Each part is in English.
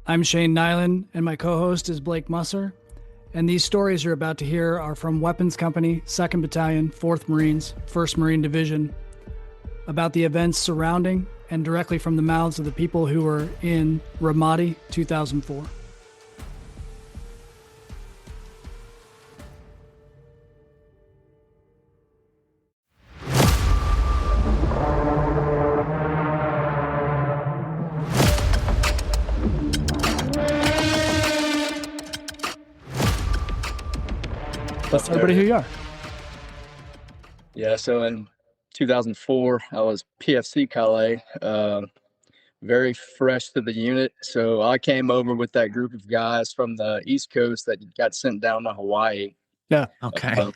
I'm Shane Nyland, and my co-host is Blake Musser. And these stories you're about to hear are from Weapons Company, 2nd Battalion, 4th Marines, 1st Marine Division, about the events surrounding and directly from the mouths of the people who were in Ramadi 2004. Let's tell everybody who you are. Yeah, so in 2004, I was PFC Calais, very fresh to the unit. So I came over with that group of guys from the East Coast that got sent down to Hawaii. Yeah. Okay.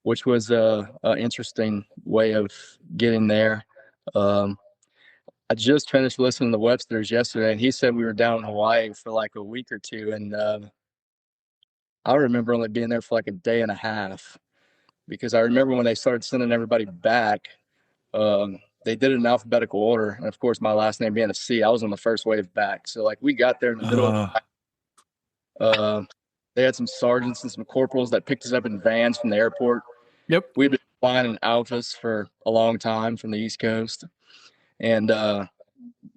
Which was an interesting way of getting there. I just finished listening to Webster's yesterday, and he said we were down in Hawaii for like a week or two. And I remember only being there for like a day and a half, because I remember when they started sending everybody back, they did it in alphabetical order. And of course, my last name being a C, I was on the first wave back. So like we got there in the middle of they had some sergeants and some corporals that picked us up in vans from the airport. Yep. We'd been flying in Alphas for a long time from the East Coast. And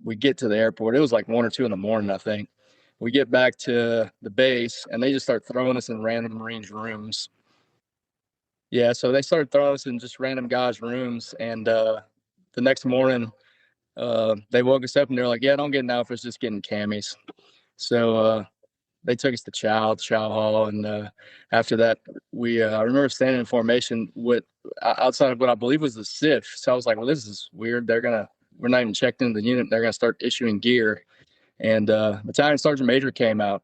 we get to the airport. It was like 1 or 2 in the morning, I think. We get back to the base, and they just start throwing us in random Marines rooms. Yeah, so they started throwing us in just random guys' rooms. And the next morning, they woke us up, and they're like, yeah, don't get an Alphas, just getting camis. So they took us to chow hall. And after that, I remember standing in formation with outside of what I believe was the SIF. So I was like, well, this is weird. We're not even checked into the unit. They're going to start issuing gear. And Battalion Sergeant Major came out.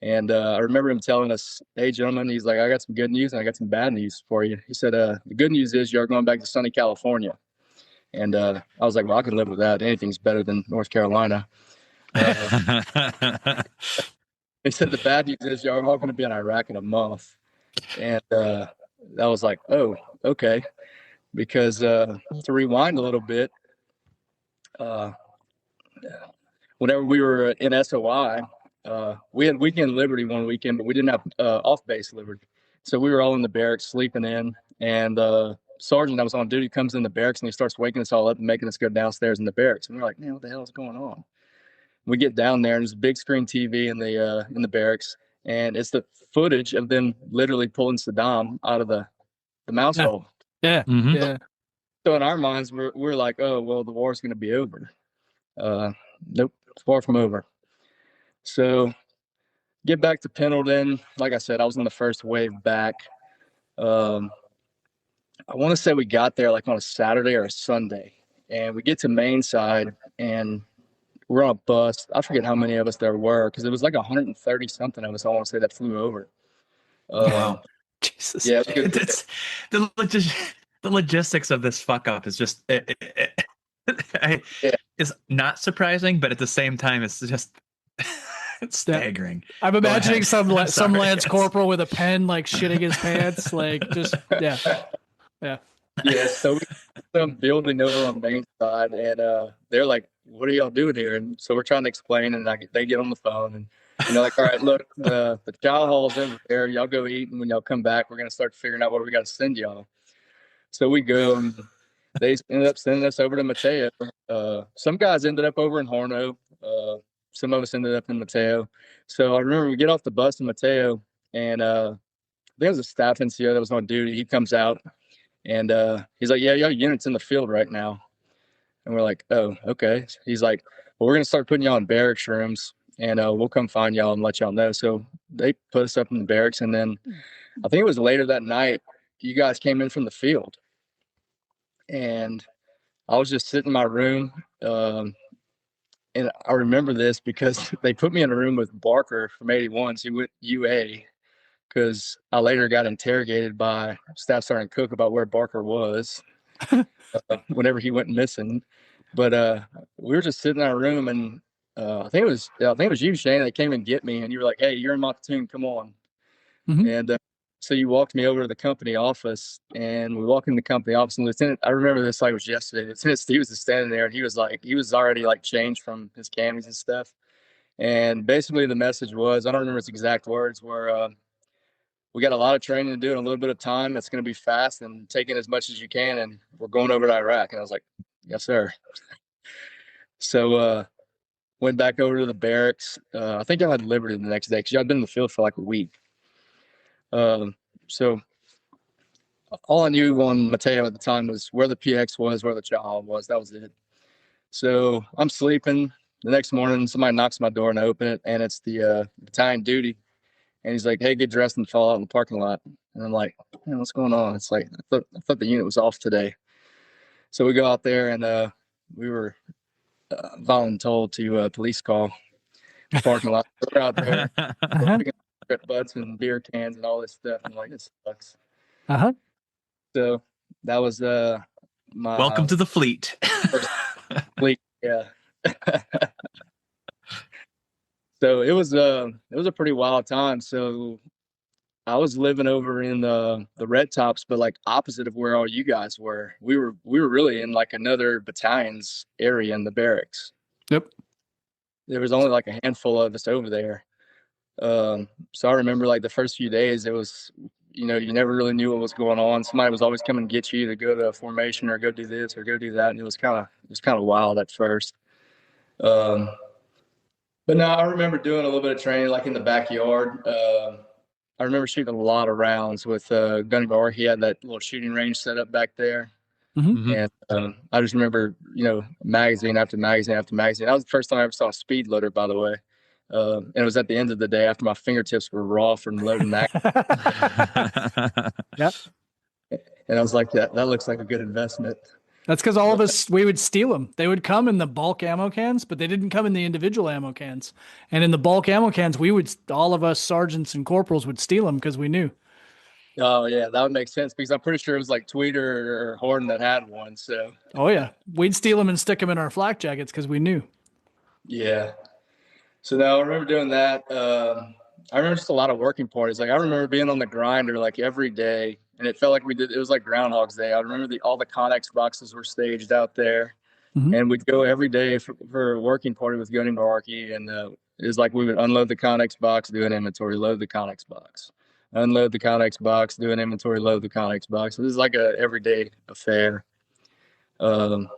And I remember him telling us, hey, gentlemen, he's like, I got some good news and I got some bad news for you. He said, the good news is you're going back to sunny California. And I was like, well, I can live with that. Anything's better than North Carolina. He said the bad news is you're all going to be in Iraq in a month. And I was like, oh, okay. Because to rewind a little bit, whenever we were in SOI, we had weekend liberty one weekend, but we didn't have off-base liberty. So we were all in the barracks sleeping in, and sergeant that was on duty comes in the barracks and he starts waking us all up and making us go downstairs in the barracks. And we're like, man, what the hell is going on? We get down there and there's a big screen TV in the barracks, and it's the footage of them literally pulling Saddam out of the mouse hole. Yeah. Mhm. Yeah. So in our minds, we're like, oh, well, the war's going to be over. Nope, it's far from over. So get back to Pendleton. Like I said, I was on the first wave back. I want to say we got there like on a Saturday or a Sunday, and we get to main side, and we're on a bus. I forget how many of us there were, because it was like 130 something of us, I want to say, that flew over. Wow. Jesus. Yeah, it's the logistics of this fuck up is just it's not surprising, but at the same time, it's just it's staggering. I'm imagining some Lance Corporal with a pen, like shitting his pants, like just yeah. Yeah, so we're building over on main side, and they're like, what are y'all doing here? And so we're trying to explain, and they get on the phone, and they're like, all right, look, the chow hall's over there. Y'all go eat, and when y'all come back, we're going to start figuring out what we got to send y'all. So we go, and they ended up sending us over to Mateo. Some guys ended up over in Horno. Some of us ended up in Mateo. So I remember we get off the bus in Mateo, and I think it was a staff NCO that was on duty. He comes out, and he's like, yeah, your unit's in the field right now. And we're like, oh, okay. He's like, well, we're going to start putting y'all in barracks rooms, and we'll come find y'all and let y'all know. So they put us up in the barracks, and then I think it was later that night, you guys came in from the field. And I was just sitting in my room, and I remember this because they put me in a room with Barker from 81s. He went UA, because I later got interrogated by Staff Sergeant Cook about where Barker was whenever he went missing. But we were just sitting in our room, and I think it was you, Shane, that came and get me, and you were like, hey, you're in my platoon, come on. Mhm. And so you walked me over to the company office, and we walked in the company office, and Lieutenant, I remember this like it was yesterday, Lieutenant Steve was just standing there, and he was already like changed from his camis and stuff. And basically the message was, I don't remember its exact words, were we got a lot of training to do in a little bit of time. That's going to be fast and take in as much as you can. And we're going over to Iraq. And I was like, yes, sir. So went back over to the barracks. I think I had Liberty the next day because I'd been in the field for like a week. So all I knew on Mateo at the time was where the PX was, where the chow was. That was it. So I'm sleeping. The next morning, somebody knocks my door and I open it, and it's the battalion duty. And he's like, "Hey, get dressed and fall out in the parking lot." And I'm like, "Man, what's going on?" It's like I thought the unit was off today. So we go out there, and we were voluntold to police call the parking lot. We're out there picking up butts and beer cans and all this stuff. I'm like, this sucks. So that was my Welcome to the fleet. first fleet. Yeah. So it was a pretty wild time. So I was living over in the red tops, but like opposite of where all you guys were. We were really in like another battalion's area in the barracks. Yep. There was only like a handful of us over there. So I remember like the first few days, it was, you never really knew what was going on. Somebody was always coming to get you to go to a formation or go do this or go do that, and it was kind of wild at first. But no, I remember doing a little bit of training like in the backyard. I remember shooting a lot of rounds with Gunny Bar. He had that little shooting range set up back there. Mm-hmm. And I just remember, magazine after magazine after magazine. That was the first time I ever saw a speed loader, by the way. And it was at the end of the day after my fingertips were raw from loading that. Yep. And I was like, that looks like a good investment. That's because all of us, we would steal them. They would come in the bulk ammo cans, but they didn't come in the individual ammo cans. And in the bulk ammo cans, all of us sergeants and corporals would steal them because we knew. Oh, yeah, that would make sense because I'm pretty sure it was like Tweeter or Horton that had one. So, oh, yeah, we'd steal them and stick them in our flak jackets because we knew. Yeah. So now I remember doing that. I remember just a lot of working parties. Like I remember being on the grinder like every day, and it felt like it was like Groundhog's Day. I remember all the Connex boxes were staged out there, and we'd go every day for a working party with Gunny Malarkey, and it was like we would unload the Connex box, do an inventory, load the Connex box, unload the Connex box, do an inventory, load the Connex box. It was like a everyday affair. And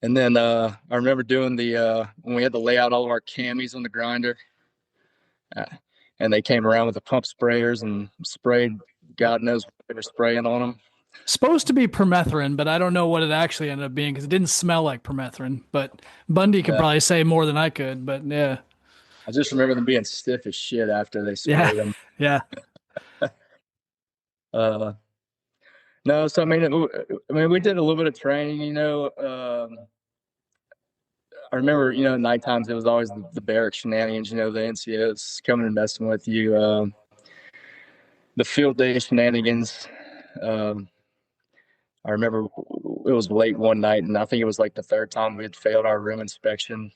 then I remember doing when we had to lay out all of our camis on the grinder, and they came around with the pump sprayers and sprayed God knows what they were spraying on them. Supposed to be permethrin, but I don't know what it actually ended up being because it didn't smell like permethrin. But Bundy could probably say more than I could. But yeah, I just remember them being stiff as shit after they sprayed them. Yeah. No, so I mean, we did a little bit of training. I remember, night times it was always the barrack shenanigans. The NCOs coming and messing with you. The field day shenanigans. I remember it was late one night, and I think it was like the third time we had failed our room inspection.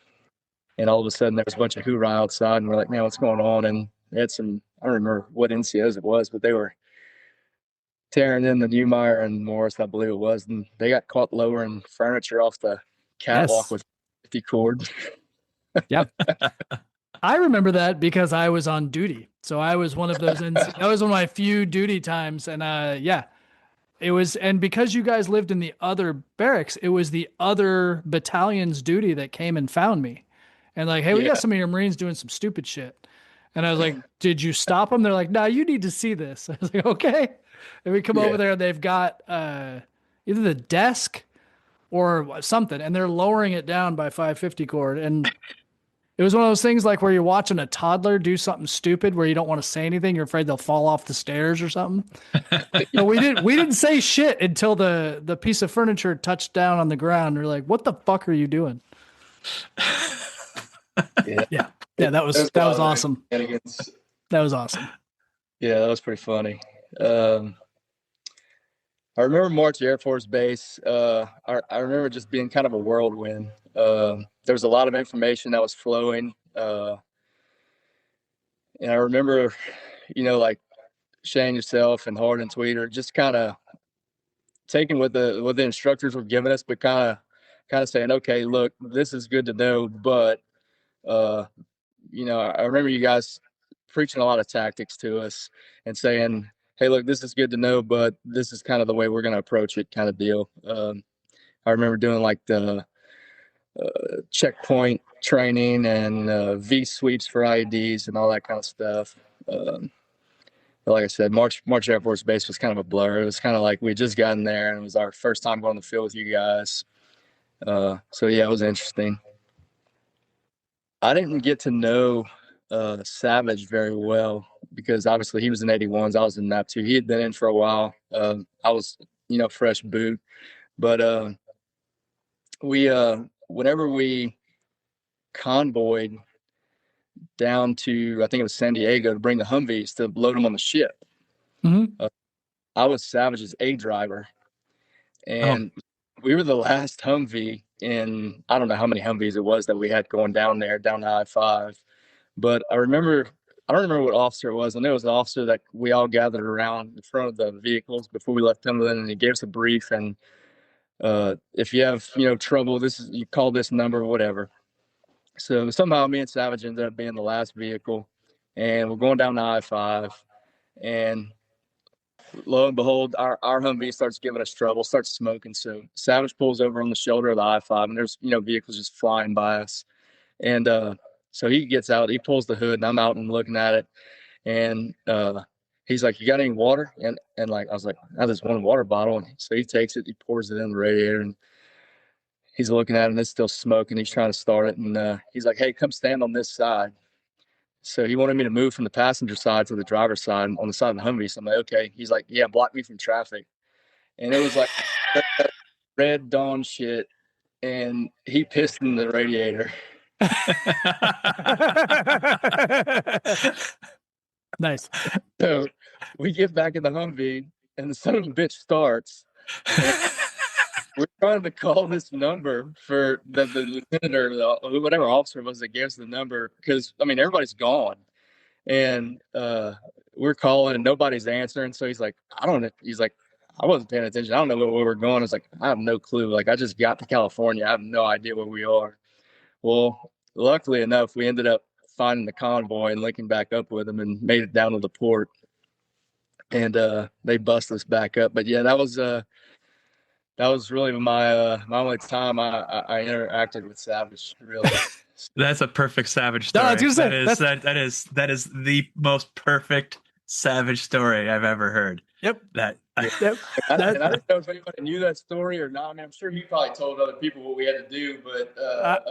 And all of a sudden, there was a bunch of hoorah outside, and we're like, "Man, what's going on?" And they had I don't remember what NCOs it was, but they were tearing in the Neumeier and Morris, I believe it was, and they got caught lowering furniture off the catwalk with 50 cord. Yep. I remember that because I was on duty. So I was one of those. That was one of my few duty times, and it was. And because you guys lived in the other barracks, it was the other battalion's duty that came and found me, and like, "Hey, we got some of your Marines doing some stupid shit." And I was like, "Did you stop them?" They're like, "No, you need to see this." I was like, "Okay." And we come over there, and they've got either the desk or something, and they're lowering it down by 550 cord. And it was one of those things like where you're watching a toddler do something stupid where you don't want to say anything. You're afraid they'll fall off the stairs or something. So we didn't say shit until the piece of furniture touched down on the ground. We're like, "What the fuck are you doing?" Yeah. That was awesome. That was awesome. Yeah, that was pretty funny. I remember March Air Force Base. I remember just being kind of a whirlwind. There was a lot of information that was flowing. And I remember, like Shane, yourself, and Hard and Tweeter just kind of taking what the instructors were giving us, but kind of saying, "Okay, look, this is good to know, but I remember you guys preaching a lot of tactics to us and saying, hey, look, this is good to know, but this is kind of the way we're going to approach it, kind of deal. I remember doing like the checkpoint training and V sweeps for IEDs and all that kind of stuff. But like I said, March Air Force Base was kind of a blur. It was kind of like we just gotten there, and it was our first time going to the field with you guys. So yeah, it was interesting. I didn't get to know Savage very well because obviously he was in 81s. I was in NAP 2. He had been in for a while. I was, fresh boot. But whenever we convoyed down to, I think it was San Diego, to bring the Humvees to load them on the ship, I was Savage's A driver. And we were the last Humvee in, I don't know how many Humvees it was that we had going down there, down to I-5. But I don't remember what officer it was. I know it was an officer that we all gathered around in front of the vehicles before we left Pendleton, and he gave us a brief. And if you have, trouble, you call this number, whatever. So somehow me and Savage ended up being the last vehicle, and we're going down to I-5, and lo and behold, our Humvee starts giving us trouble, starts smoking. So Savage pulls over on the shoulder of the I-5, and there's, vehicles just flying by us. And so he gets out, he pulls the hood, and I'm out and looking at it. And he's like, you got any water? And like, I was like, I have this one water bottle. And so he takes it, he pours it in the radiator, and he's looking at it, and it's still smoking. He's trying to start it. And he's like, hey, come stand on this side. So he wanted me to move from the passenger side to the driver's side on the side of the Humvee. So I'm like, okay. He's like, yeah, block me from traffic. And it was like red dawn shit. And he pissed in the radiator. Nice. So we get back in the Humvee, and the son of a bitch starts. We're trying to call this number for the lieutenant or whatever officer it was that gave us the number, because everybody's gone, and we're calling and nobody's answering. So he's like, I don't know. He's like, I wasn't paying attention. I don't know where we're going. It's like, I have no clue. Like, I just got to California. I have no idea where we are. Well, luckily enough, we ended up finding the convoy and linking back up with them and made it down to the port. And they busted us back up. But yeah, that was really my only time I interacted with Savage, really. That's a perfect Savage story. No, I was gonna say, that is the most perfect Savage story I've ever heard. Yep. And I didn't know if anybody knew that story or not. I'm sure he probably told other people what we had to do, but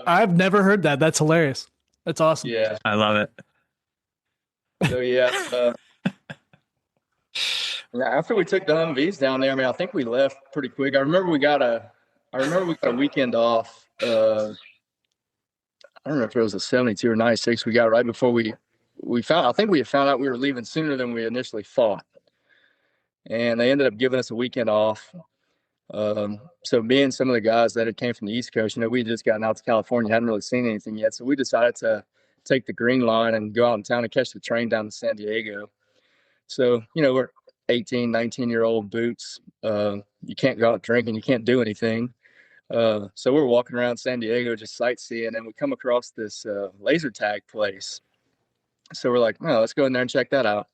I've never heard that. That's hilarious. That's awesome. Yeah, I love it. So yeah, after we took the Humvees down there, I think we left pretty quick. I remember we got a weekend off. I don't know if it was a 72 or 96. We got right before we found. I think we had found out we were leaving sooner than we initially thought, and they ended up giving us a weekend off. So me and some of the guys that had came from the East Coast, we had just gotten out to California, hadn't really seen anything yet. So we decided to take the Green Line and go out in town and catch the train down to San Diego. So, we're 18, 19-year-old boots. You can't go out drinking. You can't do anything. So we're walking around San Diego just sightseeing, and we come across this laser tag place. So we're like, oh, let's go in there and check that out.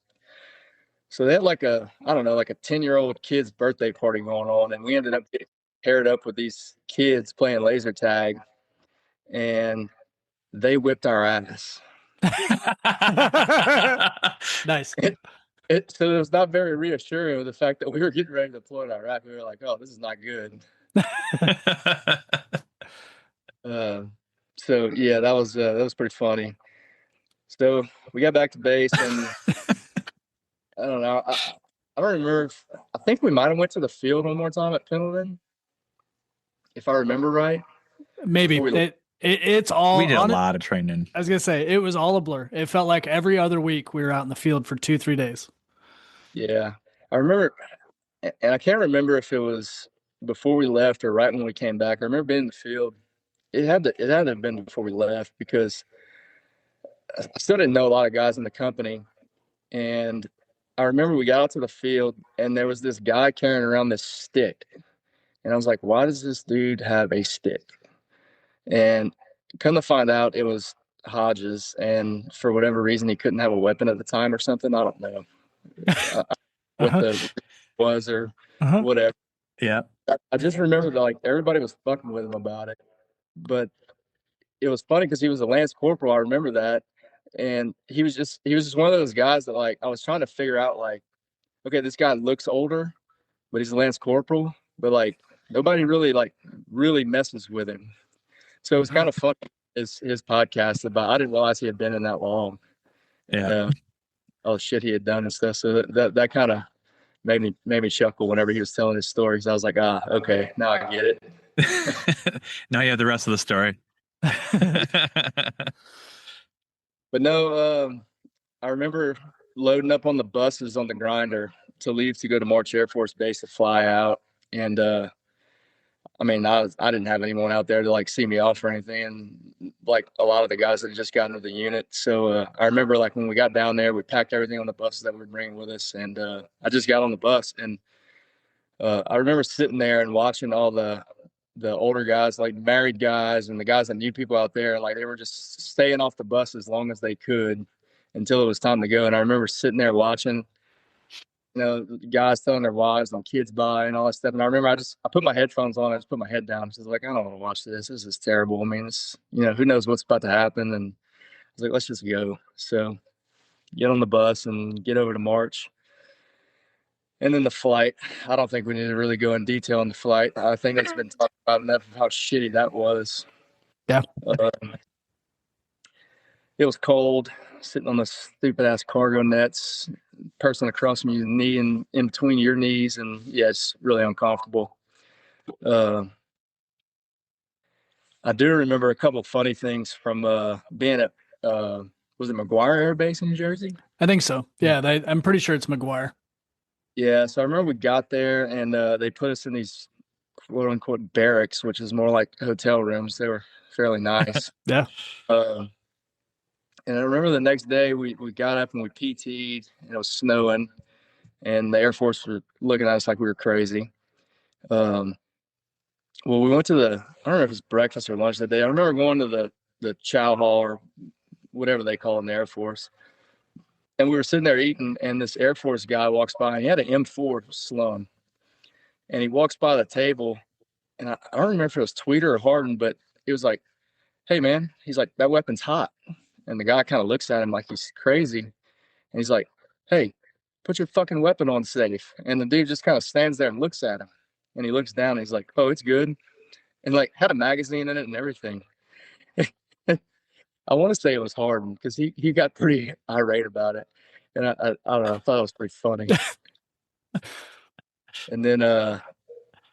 So they had like a 10-year-old kid's birthday party going on, and we ended up getting paired up with these kids playing laser tag, and they whipped our ass. Nice. So it was not very reassuring with the fact that we were getting ready to deploy to Iraq. We were like, oh, this is not good. So yeah, that was pretty funny. So we got back to base, and I don't know. I don't remember. I think we might have went to the field one more time at Pendleton, if I remember right. Maybe it's all. We did a lot of training. I was gonna say it was all a blur. It felt like every other week we were out in the field for 2-3 days. Yeah, I remember, and I can't remember if it was before we left or right when we came back. I remember being in the field. It had to have been before we left, because I still didn't know a lot of guys in the company, and I remember we got out to the field, and there was this guy carrying around this stick. And I was like, why does this dude have a stick? And come to find out, it was Hodges, and for whatever reason, he couldn't have a weapon at the time or something. I don't know what the was or whatever. Yeah. I just remember that like everybody was fucking with him about it, but it was funny because he was a Lance Corporal. I remember that, and he was just one of those guys that like I was trying to figure out like, okay, this guy looks older, but he's a Lance Corporal, but like nobody really messes with him. So it was kind of fun. His podcast about I didn't realize he had been in that long. Yeah. All the shit he had done and stuff. So that kind of made me chuckle whenever he was telling his stories. I was like, okay, now I get it. Now you have the rest of the story. But no, I remember loading up on the buses on the grinder to leave to go to March Air Force Base to fly out. And I mean, I didn't have anyone out there to like see me off or anything, like a lot of the guys that had just gotten to the unit. So I remember like when we got down there, we packed everything on the buses that we were bringing with us, and I just got on the bus, and I remember sitting there and watching all the older guys, like married guys, and the guys that knew people out there, and like they were just staying off the bus as long as they could until it was time to go. And I remember sitting there watching, you know, guys telling their wives and kids bye and all that stuff. And I remember I put my headphones on, I just put my head down. I was like, I don't want to watch this. This is terrible. I mean, it's, you know, who knows what's about to happen. And I was like, let's just go. So get on the bus and get over to March. And then the flight, I don't think we need to really go in detail on the flight. I think that's been talked about enough of how shitty that was. Yeah. It was cold, sitting on the stupid ass cargo nets, person across from you, knee in between your knees, and yeah, it's really uncomfortable. I do remember a couple of funny things from being at was it McGuire Air Base in New Jersey? I think so. Yeah, I'm pretty sure it's McGuire. Yeah, so I remember we got there and they put us in these quote unquote barracks, which is more like hotel rooms. They were fairly nice. Yeah. And I remember the next day we got up and we PT'd, and it was snowing, and the Air Force were looking at us like we were crazy. Well, we went to I don't know if it was breakfast or lunch that day. I remember going to the chow hall or whatever they call it in the Air Force. And we were sitting there eating, and this Air Force guy walks by, and he had an M4 Slum. And he walks by the table, and I don't remember if it was Tweeter or Harden, but it was like, hey, man, he's like, that weapon's hot. And the guy kind of looks at him like he's crazy. And he's like, hey, put your fucking weapon on safe. And the dude just kind of stands there and looks at him. And he looks down and he's like, oh, it's good. And like had a magazine in it and everything. I want to say it was Harden because he got pretty irate about it. And I don't know, I thought it was pretty funny. And then I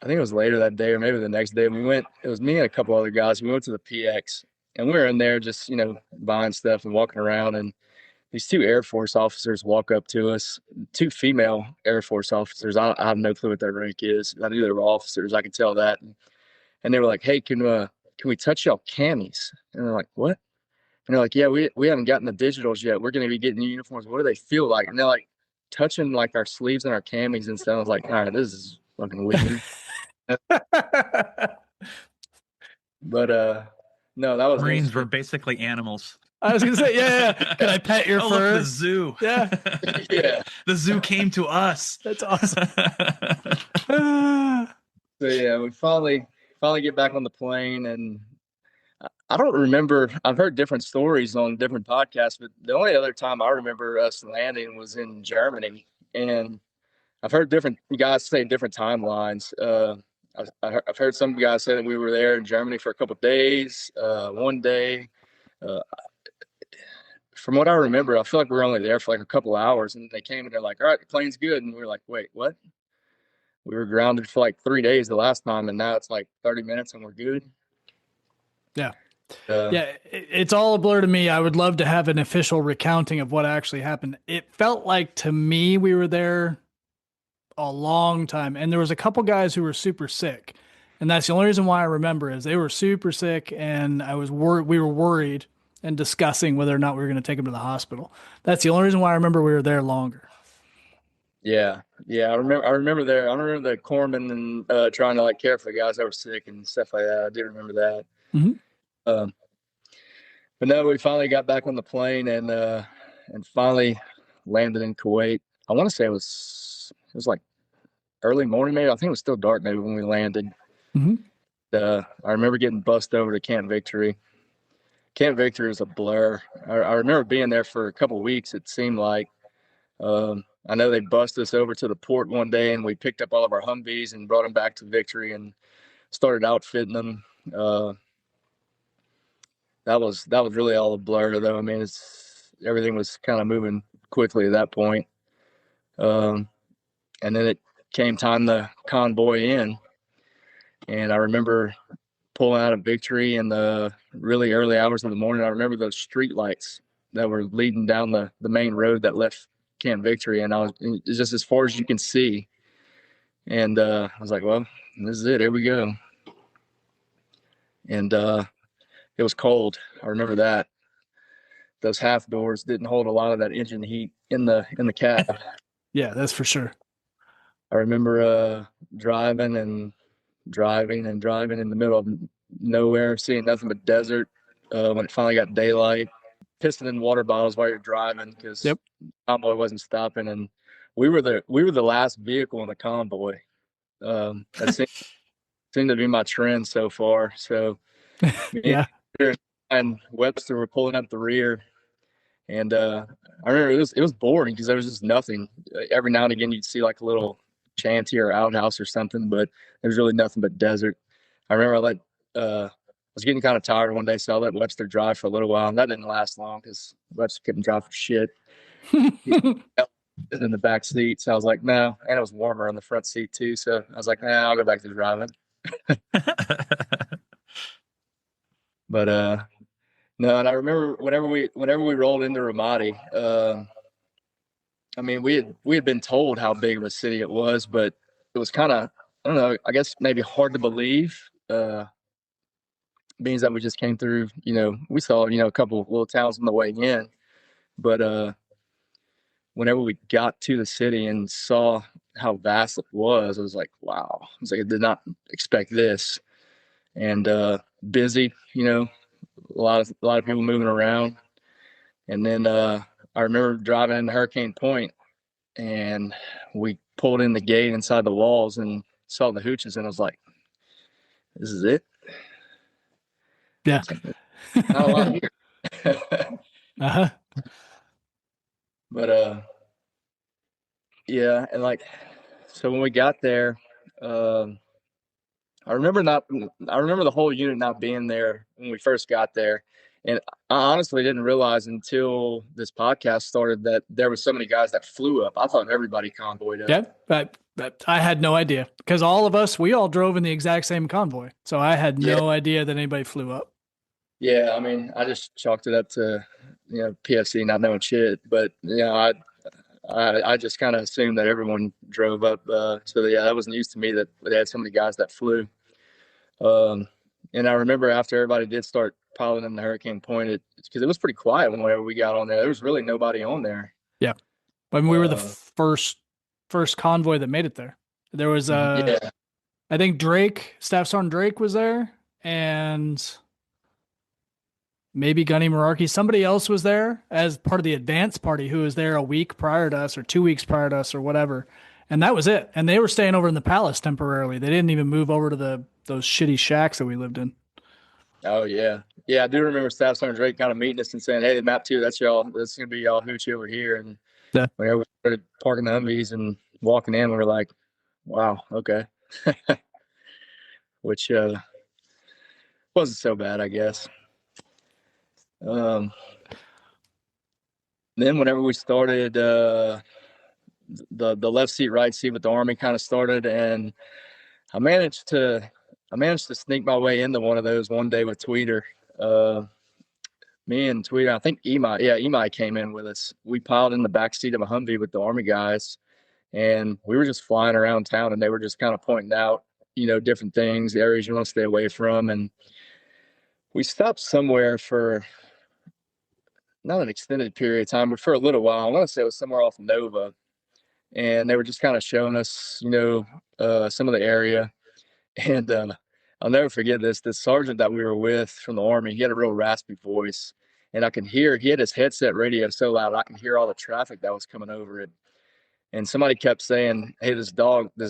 think it was later that day or maybe the next day, it was me and a couple other guys. We went to the PX. And we were in there just, you know, buying stuff and walking around. And these two Air Force officers walk up to us, two female Air Force officers. I have no clue what their rank is. I knew they were officers. I could tell that. And they were like, hey, can we touch y'all camis? And they're like, what? And they're like, yeah, we haven't gotten the digitals yet. We're going to be getting new uniforms. What do they feel like? And they're like touching like our sleeves and our camis and stuff. I was like, all right, this is fucking weird. But, no, that was Marines were basically animals. I was gonna say, yeah. Can I pet your fur? Look, the zoo. Yeah. Yeah. The zoo came to us. That's awesome. So yeah, we finally get back on the plane, and I don't remember. I've heard different stories on different podcasts, but the only other time I remember us landing was in Germany, and I've heard different guys say different timelines. I've heard some guys say that we were there in Germany for a couple of days, one day. From what I remember, I feel like we were only there for like a couple of hours, and they came and they're like, all right, the plane's good. And we were like, wait, what? We were grounded for like 3 days the last time, and now it's like 30 minutes and we're good. Yeah. Yeah, it's all a blur to me. I would love to have an official recounting of what actually happened. It felt like to me we were there a long time, and there was a couple guys who were super sick, and that's the only reason why I remember is they were super sick, and we were worried and discussing whether or not we were going to take them to the hospital. That's the only reason why I remember we were there longer. Yeah. I remember there. I remember the corpsman and trying to like care for the guys that were sick and stuff like that. I do remember that. Mm-hmm. But no, we finally got back on the plane and finally landed in Kuwait. I want to say it was like early morning, maybe. I think it was still dark maybe when we landed. Mm-hmm. I remember getting bussed over to Camp Victory. Camp Victory was a blur. I remember being there for a couple of weeks. It seemed like. I know they bussed us over to the port one day, and we picked up all of our Humvees and brought them back to Victory and started outfitting them. That was really all a blur, though. I mean, everything was kind of moving quickly at that point. And then it came time to convoy in, and I remember pulling out of Victory in the really early hours of the morning. I remember those street lights that were leading down the main road that left Camp Victory, and it's just as far as you can see. And I was like, well, this is it. Here we go. And it was cold. I remember that. Those half doors didn't hold a lot of that engine heat in the cab. Yeah, that's for sure. I remember driving in the middle of nowhere, seeing nothing but desert. When it finally got daylight, pissing in water bottles while you're driving because convoy wasn't stopping, and we were the last vehicle in the convoy. That seemed to be my trend so far. So yeah, and Webster were pulling up the rear, and I remember it was boring because there was just nothing. Every now and again you'd see like a little shanty or outhouse or something, but there was really nothing but desert. I remember I was getting kind of tired one day, so I let Webster drive for a little while, and that didn't last long because Webster couldn't drive for shit. In the back seat, so I was like, no, and it was warmer on the front seat too, so I was like, nah, I'll go back to driving. But no, and I remember whenever we rolled into Ramadi, I mean, we had been told how big of a city it was, but it was kind of, I don't know, I guess maybe hard to believe. Being that we just came through, we saw, a couple of little towns on the way in, but whenever we got to the city and saw how vast it was, I was like, wow. I was like, I did not expect this. And busy, a lot of people moving around. And then I remember driving in Hurricane Point, and we pulled in the gate inside the walls and saw the hooches, and I was like, this is it? Yeah. Not a lot here. Uh-huh. But yeah, and so when we got there, I remember the whole unit not being there when we first got there. And I honestly didn't realize until this podcast started that there were so many guys that flew up. I thought everybody convoyed up. Yeah, but I had no idea because all of us, we all drove in the exact same convoy. So I had no idea that anybody flew up. Yeah, I mean, I just chalked it up to, PFC not knowing shit. But, I just kind of assumed that everyone drove up. So, yeah, that was news to me that they had so many guys that flew. And I remember after everybody did start piling in the Hurricane Point, because it was pretty quiet whenever we got on there. There was really nobody on there. Yeah. I mean, we were the first convoy that made it there. There was, I think Staff Sergeant Drake was there, and maybe Gunny Merarkey. Somebody else was there as part of the advance party who was there a week prior to us or 2 weeks prior to us or whatever. And that was it. And they were staying over in the palace temporarily. They didn't even move over to those shitty shacks that we lived in. Oh, yeah. Yeah, I do remember Staff Sergeant Drake kind of meeting us and saying, hey, the map 2, that's y'all. That's going to be y'all hoochie over here. And whenever we started parking the Humvees and walking in, we were like, wow, okay. Which wasn't so bad, I guess. Then whenever we started, the left seat, right seat with the Army kind of started, and I managed to sneak my way into one of those one day with Tweeter. Me and Tweeter, I think Imai came in with us. We piled in the back seat of a Humvee with the Army guys, and we were just flying around town, and they were just kind of pointing out, different things, areas you want to stay away from. And we stopped somewhere for not an extended period of time, but for a little while. I want to say it was somewhere off Nova, and they were just kind of showing us, some of the area. And I'll never forget this. The sergeant that we were with from the Army, he had a real raspy voice, and I could hear, he had his headset radio so loud, I could hear all the traffic that was coming over it. And somebody kept saying, "Hey, this dog." They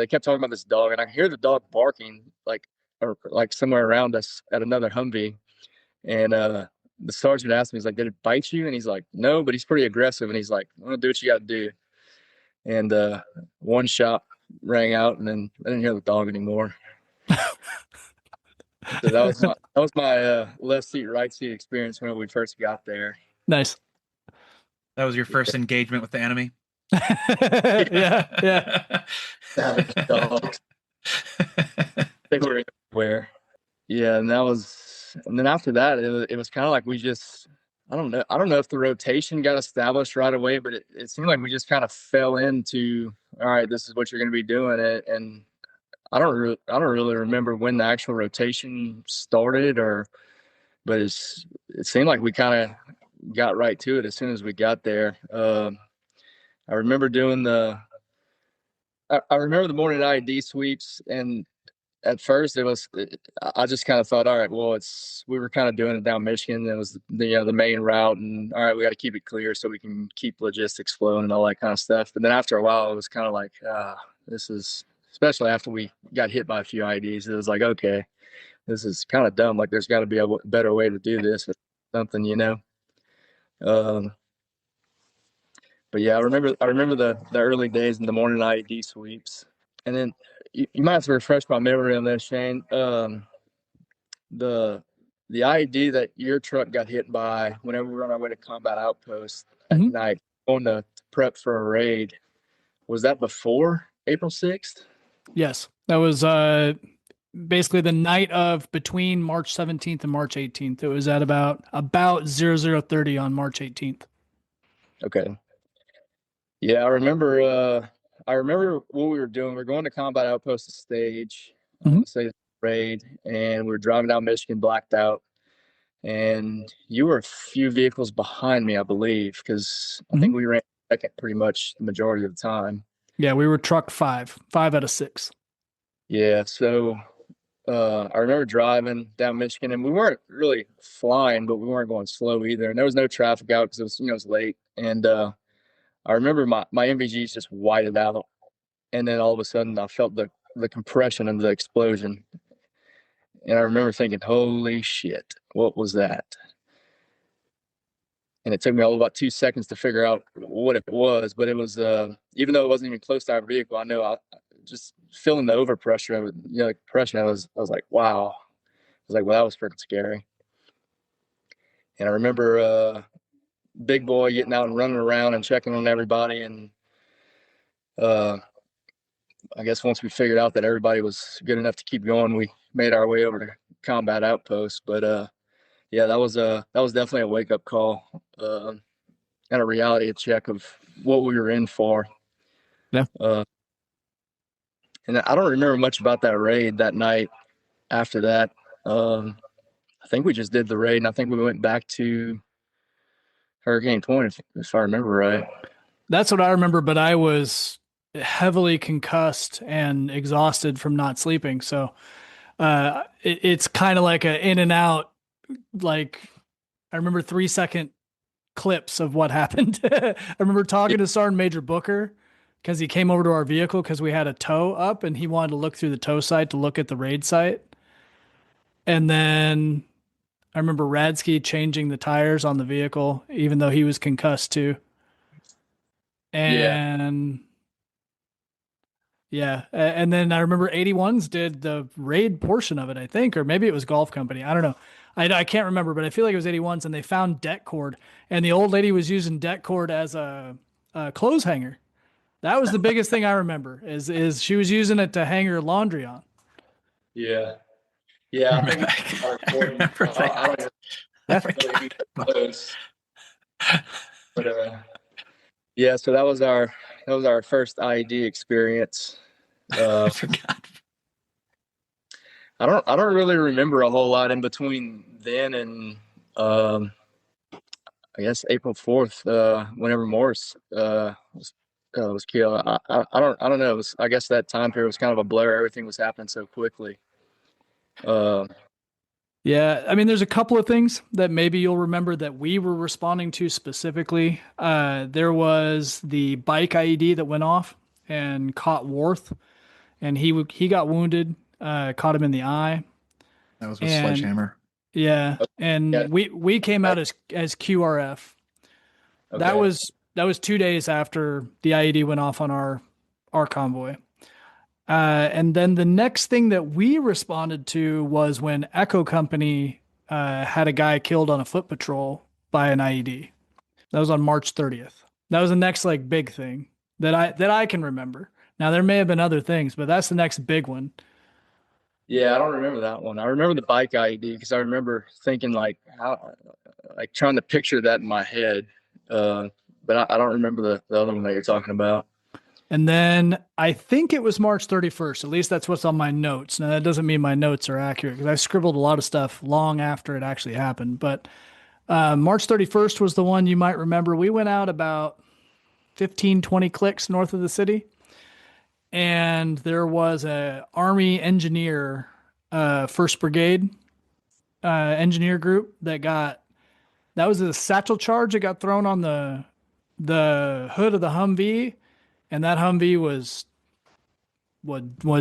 kept talking about this dog, and I could hear the dog barking, or like somewhere around us at another Humvee. And the sergeant asked me, he's like, "Did it bite you?" And he's like, "No, but he's pretty aggressive." And he's like, "I'm gonna do what you got to do." And one shot rang out, and then I didn't hear the dog anymore. So that was my left seat, right seat experience when we first got there. Nice. That was your first engagement with the enemy. Yeah. Savage dogs. They were everywhere. Yeah, and then after that, it was kind of like we just, I don't know if the rotation got established right away, but it seemed like we just kind of fell into, all right, this is what you're going to be doing it. And I don't really remember when the actual rotation started, but it seemed like we kind of got right to it as soon as we got there. I remember I remember the morning IED sweeps, and at first I just kind of thought, all right, well, we were kind of doing it down Michigan. It was the main route, and all right, we got to keep it clear so we can keep logistics flowing and all that kind of stuff. But then after a while, it was kind of like, this is, especially after we got hit by a few IEDs, it was like, okay, this is kind of dumb. Like, there's got to be a better way to do this or something, you know? But yeah, I remember the early days in the morning IED sweeps. And then you might have to refresh my memory on this, Shane. The IED that your truck got hit by whenever we were on our way to combat outpost at night, going to prep for a raid, was that before April 6th? Yes, that was basically the night of between March 17th and March 18th. It was at about 00:30 on March 18th. Okay. Yeah, I remember what we were doing. We were going to combat outpost to stage, say raid, and we were driving down Michigan, blacked out. And you were a few vehicles behind me, I believe, because I think we ran second pretty much the majority of the time. Yeah, we were truck 5 out of 6. Yeah, so I remember driving down Michigan, and we weren't really flying, but we weren't going slow either. And there was no traffic out because it was late. And I remember my MVGs just whited out, and then all of a sudden I felt the compression of the explosion, and I remember thinking, "Holy shit, what was that?" And it took me all about 2 seconds to figure out what it was, but it was even though it wasn't even close to our vehicle, I know I just feeling the overpressure of it, the compression. I was like, wow. I was like, well, that was freaking scary. And I remember big boy getting out and running around and checking on everybody, and I guess once we figured out that everybody was good enough to keep going, we made our way over to combat outpost. But yeah, that was definitely a wake up call and a reality check of what we were in for. Yeah. And I don't remember much about that raid that night. After that, I think we just did the raid, and I think we went back to Hurricane 20, if I remember right. That's what I remember, but I was heavily concussed and exhausted from not sleeping. So it's kind of like a in and out. Like, I remember 3-second clips of what happened. I remember talking to Sergeant Major Booker because he came over to our vehicle because we had a tow up, and he wanted to look through the tow site to look at the raid site. And then I remember Radsky changing the tires on the vehicle, even though he was concussed too. And and then I remember 81s did the raid portion of it, I think, or maybe it was Golf Company. I don't know. I can't remember, but I feel like it was 81s, and they found deck cord, and the old lady was using deck cord as a clothes hanger. That was the biggest thing I remember is she was using it to hang her laundry on. Yeah. Yeah. I remember that. I don't close. But yeah, so that was our first IED experience. I forgot. I don't really remember a whole lot in between then and I guess April 4th, whenever Morris was killed. I don't know. I guess that time period was kind of a blur. Everything was happening so quickly. Yeah, I mean, there's a couple of things that maybe you'll remember that we were responding to specifically. There was the bike IED that went off and caught Worth, and he got wounded, caught him in the eye, That was with and Sledgehammer. yeah, Yeah. and we came out as QRF. That Okay. was that was 2 days after the IED went off on our convoy. And then the next thing that we responded to was when Echo Company had a guy killed on a foot patrol by an IED. That was on March 30th. That was the next like big thing that I can remember. Now there may have been other things, but that's the next big one. Yeah, I don't remember that one. I remember the bike ID because I remember thinking like how, like trying to picture that in my head. But I don't remember the other one that you're talking about. And then I think it was March 31st. At least that's what's on my notes. Now that doesn't mean my notes are accurate because I scribbled a lot of stuff long after it actually happened. But March 31st was the one you might remember. We went out about 15, 20 clicks north of the city, and there was a Army engineer, First Brigade engineer group that was a satchel charge that got thrown on the hood of the Humvee, and that Humvee was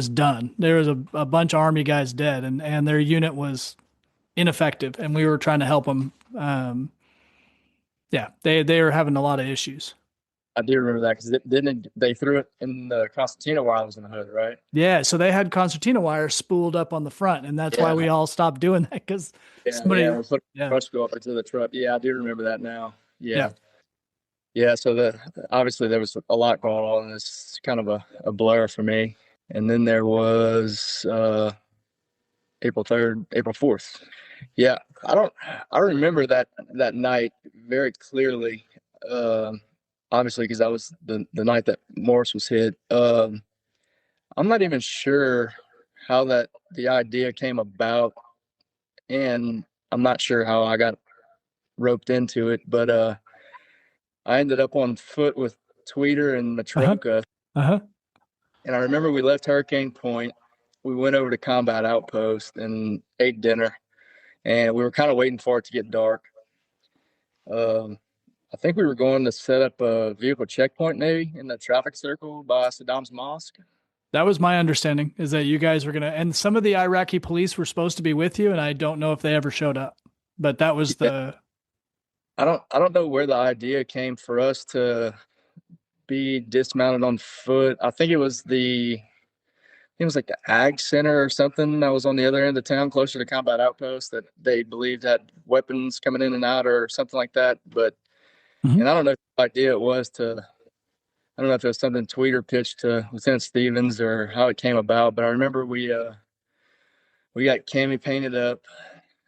done. There was a bunch of Army guys dead, and their unit was ineffective, and we were trying to help them. Yeah, they were having a lot of issues. I do remember that because didn't they threw it in the concertina while I was in the hood, right? Yeah, so they had concertina wire spooled up on the front, and that's why Yeah. we all stopped doing that because Yeah, somebody, yeah, we put yeah, brush go up into the truck. Yeah, I do remember that now. yeah. Yeah. Yeah, so obviously there was a lot going on, and it's kind of a blur for me. And then there was April 3rd, April 4th. Yeah, I remember that night very clearly. Um, Obviously, because that was the night that Morris was hit. I'm not even sure how the idea came about, and I'm not sure how I got roped into it, but I ended up on foot with Tweeter and Uh-huh. Matroka, Uh-huh. and I remember we left Hurricane Point. We went over to Combat Outpost and ate dinner, and we were kind of waiting for it to get dark. Um, I think we were going to set up a vehicle checkpoint maybe in the traffic circle by Saddam's mosque. That was my understanding, is that you guys were gonna, and some of the Iraqi police were supposed to be with you, and I don't know if they ever showed up. But that was Yeah, the I don't know where the idea came for us to be dismounted on foot. It was like the Ag Center or something that was on the other end of town, closer to Combat Outpost, that they believed had weapons coming in and out or something like that. But Mhm. and I don't know if the idea it was to. I don't know if it was something Tweeter pitched to Lieutenant Stevens or how it came about, but I remember we got Cammy painted up,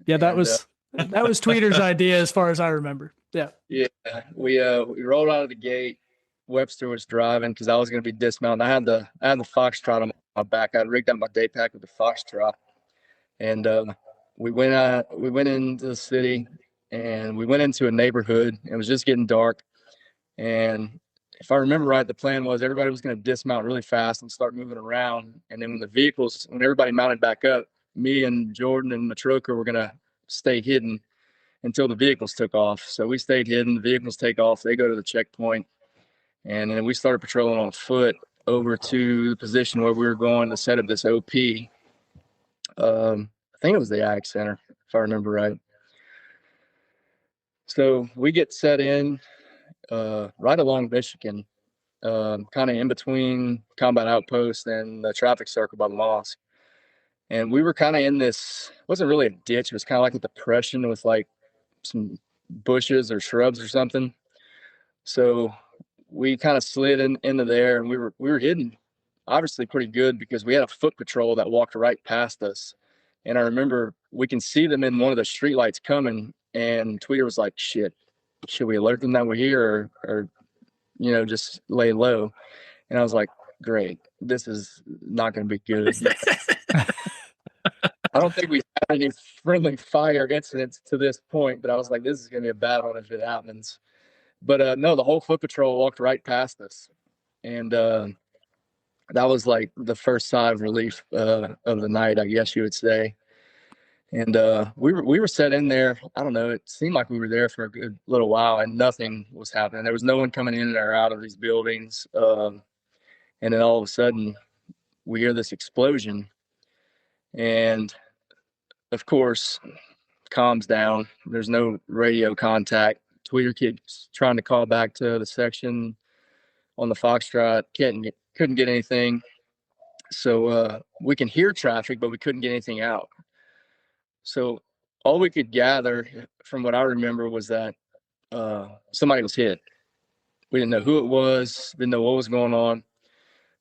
Yeah, that and was that was Tweeter's idea as far as I remember. Yeah. yeah, we rolled out of the gate. Webster was driving because I was going to be dismounted. I had the Foxtrot on my back. I rigged up my day pack with the Foxtrot, and we went into the city, and we went into a neighborhood. It was just getting dark, and if I remember right, the plan was everybody was going to dismount really fast and start moving around, and then when everybody mounted back up, me and Jordan and Matroka were going to stay hidden until the vehicles took off. So we stayed hidden. The vehicles take off. They go to the checkpoint, and then we started patrolling on foot over to the position where we were going to set up this OP. I think it was the Ag Center, if I remember right. So we get set in right along Michigan, kind of in between Combat Outpost and the traffic circle by the mosque. And we were kind of in this, it wasn't really a ditch. It was kind of like a depression with like some bushes or shrubs or something. So we kind of slid into there, and we were hidden obviously pretty good because we had a foot patrol that walked right past us. And I remember we can see them in one of the streetlights coming, and Tweeter was like, shit, should we alert them that we're here or just lay low? And I was like, great, this is not going to be good. I don't think we had any friendly fire incidents to this point, but I was like, this is going to be a bad one if it happens. But no, the whole foot patrol walked right past us. And that was like the first sigh of relief of the night, I guess you would say. And we were set in there. I don't know. It seemed like we were there for a good little while, and nothing was happening. There was no one coming in or out of these buildings. And then all of a sudden, we hear this explosion, and of course, comms down. There's no radio contact. Tweeter keeps trying to call back to the section on the Foxtrot. Couldn't get anything. So we can hear traffic, but we couldn't get anything out. So all we could gather from what I remember was that somebody was hit. We didn't know who it was, didn't know what was going on.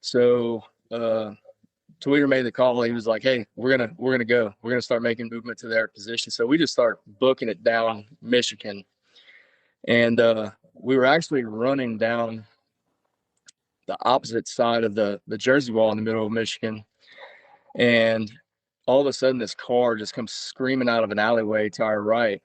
So Tweeter made the call. He was like, "Hey, we're gonna go. We're gonna start making movement to their position." So we just start booking it down Michigan, and we were actually running down the opposite side of the Jersey Wall in the middle of Michigan, and all of a sudden this car just comes screaming out of an alleyway to our right.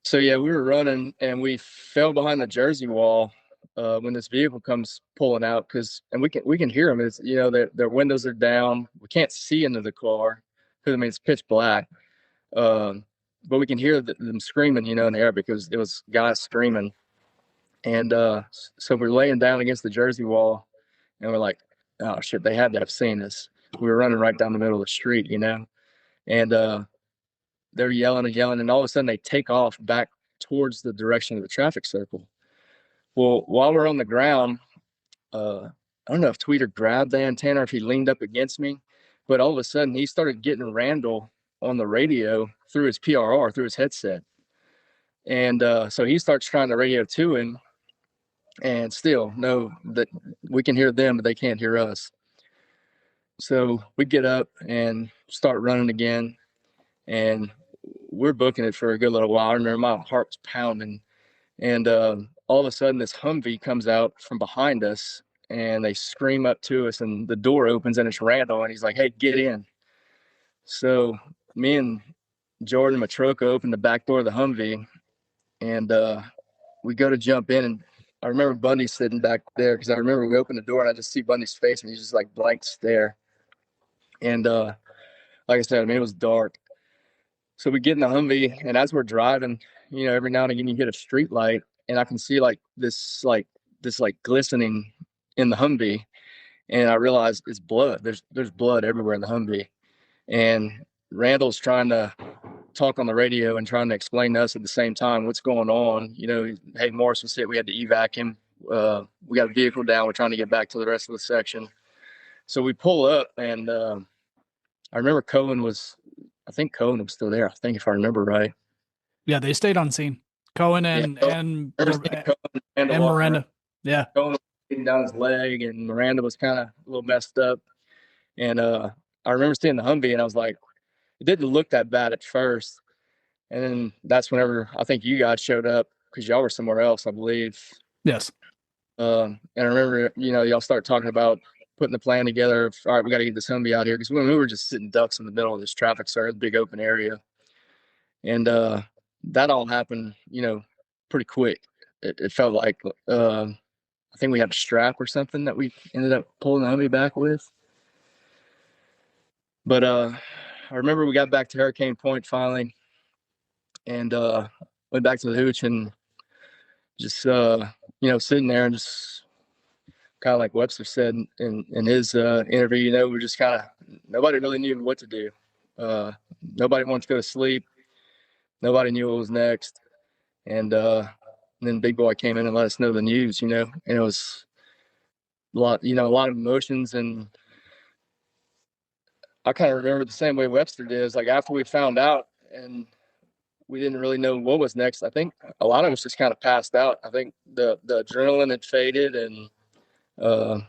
So yeah, we were running and we fell behind the Jersey Wall when this vehicle comes pulling out, and we can hear them. It's, you know, their windows are down. We can't see into the car because I mean it's pitch black, but we can hear them screaming, you know, in the air because it was guys screaming. And so we're laying down against the Jersey Wall, and we're like, oh shit, they had to have seen us. We were running right down the middle of the street, you know, and they're yelling and yelling, and all of a sudden they take off back towards the direction of the traffic circle. Well, while we're on the ground, I don't know if Tweeter grabbed the antenna or if he leaned up against me, but all of a sudden he started getting Randall on the radio through his PRR, through his headset. And so he starts trying to radio to him, and still, no, that we can hear them, but they can't hear us. So we get up and start running again, and we're booking it for a good little while. I remember my heart was pounding, and all of a sudden this Humvee comes out from behind us, and they scream up to us, and the door opens, and it's Randall, and he's like, "Hey, get in." So me and Jordan Matroka open the back door of the Humvee, and we go to jump in, and I remember Bundy sitting back there because I remember we opened the door and I just see Bundy's face, and he's just like blank stare. And like I said, I mean, it was dark. So we get in the Humvee, and as we're driving, you know, every now and again you get a street light, and I can see this glistening in the Humvee, and I realize it's blood. There's blood everywhere in the Humvee, and Randall's trying to talk on the radio and trying to explain to us at the same time what's going on. You know, hey, Morris was hit. We had to evac him. We got a vehicle down. We're trying to get back to the rest of the section. So we pull up, and I remember I think Cohen was still there. I think if I remember right. Yeah, they stayed on scene. Cohen and Miranda. Yeah. Cohen was getting down his leg, and Miranda was kind of a little messed up. And I remember seeing the Humvee, and I was like, it didn't look that bad at first. And then that's whenever I think you guys showed up because y'all were somewhere else, I believe. Yes. And I remember, you know, y'all start talking about putting the plan together. All right, we got to get this Humvee out here because we were just sitting ducks in the middle of this traffic circle, big open area. And that all happened, you know, pretty quick. It felt like I think we had a strap or something that we ended up pulling the Humvee back with. But I remember we got back to Hurricane Point finally, and went back to the hooch, and just you know, sitting there and just kind of like Webster said in his interview, you know, we're just kind of, nobody really knew what to do. Nobody wanted to go to sleep. Nobody knew what was next. And then Big Boy came in and let us know the news, you know, and it was a lot of emotions. And I kind of remember the same way Webster did. It's like after we found out and we didn't really know what was next, I think a lot of us just kind of passed out. I think the adrenaline had faded, and I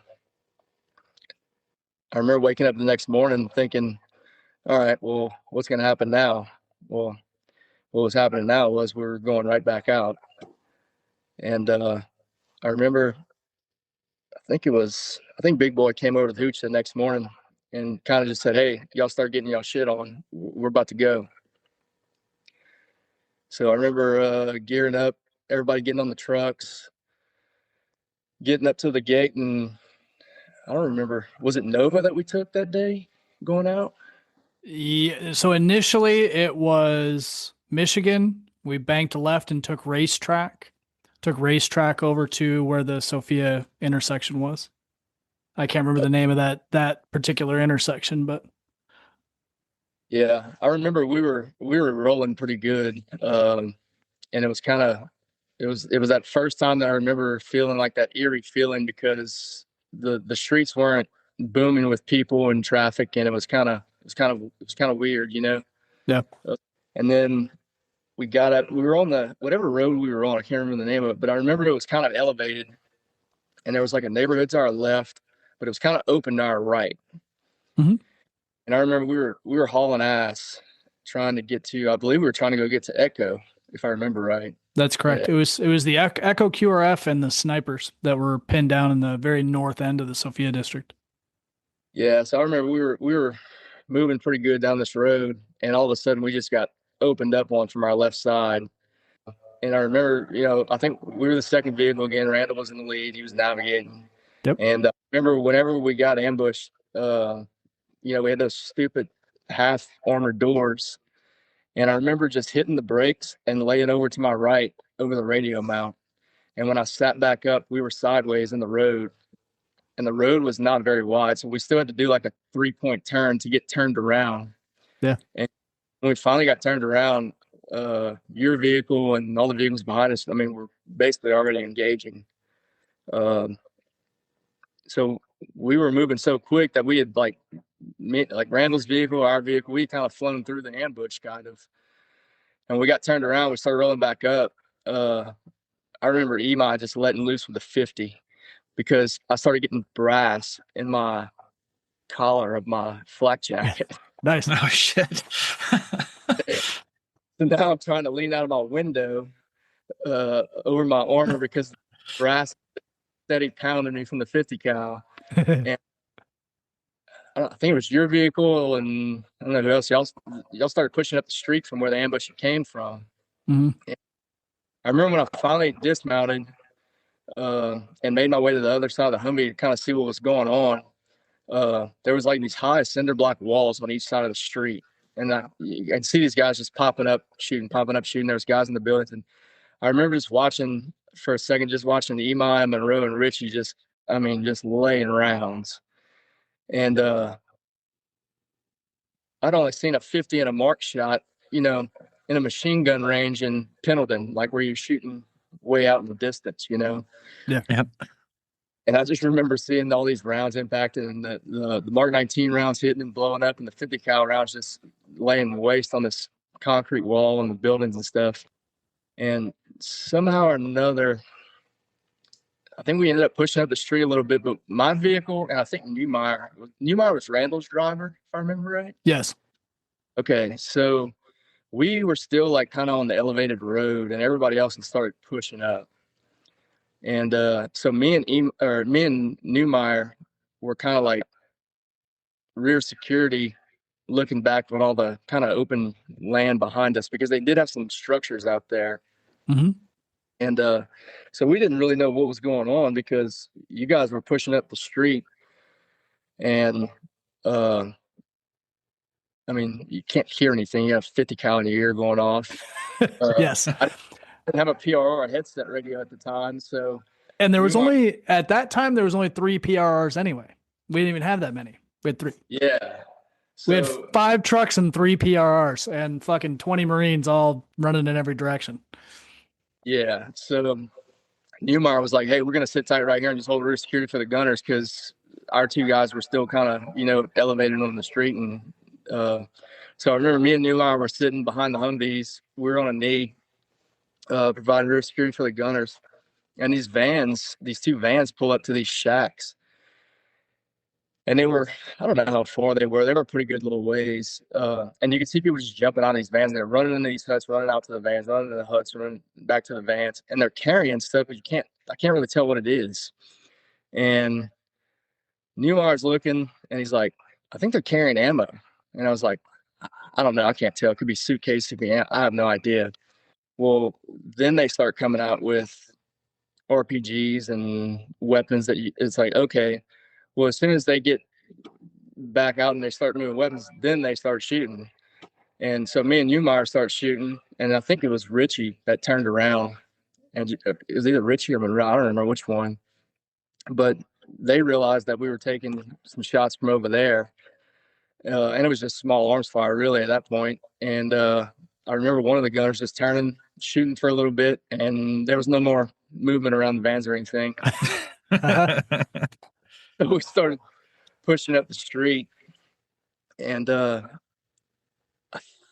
remember waking up the next morning thinking, all right, well, what's going to happen now? Well, what was happening now was we were going right back out. And I remember, I think Big Boy came over to the hooch the next morning and kind of just said, hey, y'all start getting y'all shit on. We're about to go. So I remember gearing up, everybody getting on the trucks, getting up to the gate, and I don't remember, was it Nova that we took that day going out? Yeah, so initially it was Michigan. We banked left and took racetrack. Took racetrack over to where the Sophia intersection was. I can't remember the name of that particular intersection, but Yeah, I remember we were rolling pretty good, and it was kind of it was that first time that I remember feeling like that eerie feeling because the streets weren't booming with people and traffic, and it was kind of weird, you know. yeah. And then we got up. We were on the whatever road we were on. I can't remember the name of it, but I remember it was kind of elevated, and there was like a neighborhood to our left, but it was kind of open to our right. Mhm. And I remember we were hauling ass, trying to get to. I believe we were trying to go get to Echo, if I remember right. That's Yeah, correct. It was the Echo QRF and the snipers that were pinned down in the very north end of the Sophia district. yeah. So I remember we were moving pretty good down this road, and all of a sudden we just got opened up on from our left side. And I remember, I think we were the second vehicle again. Randall was in the lead; he was navigating. Yep. And I remember whenever we got ambushed, we had those stupid half armored doors. And I remember just hitting the brakes and laying over to my right over the radio mount. And when I sat back up, we were sideways in the road, and the road was not very wide. So we still had to do like a 3-point turn to get turned around. Yeah. And when we finally got turned around, your vehicle and all the vehicles behind us, I mean, we're basically already engaging. Um, so we were moving so quick that we had like Randall's vehicle, our vehicle, we kind of flown through the ambush kind of. And we got turned around, we started rolling back up. I remember Emi just letting loose with a 50 because I started getting brass in my collar of my flak jacket. Nice. Oh shit. So now I'm trying to lean out of my window over my armor because the brass steady pounding me from the 50 cal. And I think it was your vehicle, and I don't know who else. Y'all started pushing up the street from where the ambush came from. hmm I remember when I finally dismounted and made my way to the other side of the Humvee to kind of see what was going on. There was like these high cinder block walls on each side of the street, and you can see these guys just popping up, shooting, popping up, shooting. There's guys in the buildings, and I remember just watching for a second, just watching the Emi, Monroe, and Richie just laying rounds. And I'd only seen a 50 and a mark shot, in a machine gun range in Pendleton, like where you're shooting way out in the distance, Yeah. Yep. And I just remember seeing all these rounds impacted, and the Mark 19 rounds hitting and blowing up, and the 50 cal rounds just laying waste on this concrete wall and the buildings and stuff. And somehow or another, I think we ended up pushing up the street a little bit, but my vehicle, and I think Newmeyer was Randall's driver, if I remember right. Yes. Okay, so we were still like kind of on the elevated road, and everybody else had started pushing up. And so me and Newmeyer were kind of like rear security, looking back on all the kind of open land behind us because they did have some structures out there. hmm And so we didn't really know what was going on because you guys were pushing up the street, and uh, I mean, you can't hear anything. You have 50 cal in your ear going off. Yes. I didn't have a PRR, a headset radio at the time, so And there was Newmeyer, only at that time there was only 3 PRRs anyway. We didn't even have that many. We had 3. yeah. We had So 5 trucks and 3 PRRs and fucking 20 Marines all running in every direction. yeah, so Newmeyer was like, "Hey, we're gonna sit tight right here and just hold rear security for the gunners because our 2 guys were still kind of elevated on the street." And so I remember me and Newmeyer were sitting behind the Humvees. We were on a knee, providing rear security for the gunners. And these 2 vans pull up to these shacks, and they were, I don't know how far they were. They were a pretty good little ways. And you could see people just jumping out of these vans. They're running into these huts, running out to the vans, running into the huts, running back to the vans. And they're carrying stuff, but I can't really tell what it is. And Newmar's looking, and he's like, "I think they're carrying ammo." And I was like, "I don't know. I can't tell. It could be suitcase. It could be I have no idea." Well, then they start coming out with RPGs and weapons it's like, okay, well, as soon as they get back out and they start moving weapons, then they start shooting. And so me and Umar start shooting, and I think it was Richie that turned around, and it was either Richie or Monroe. I don't remember which one, but they realized that we were taking some shots from over there, and it was just small arms fire really at that point. And I remember one of the gunners just turning, shooting for a little bit, and there was no more movement around the vans or anything. So we started pushing up the street, and I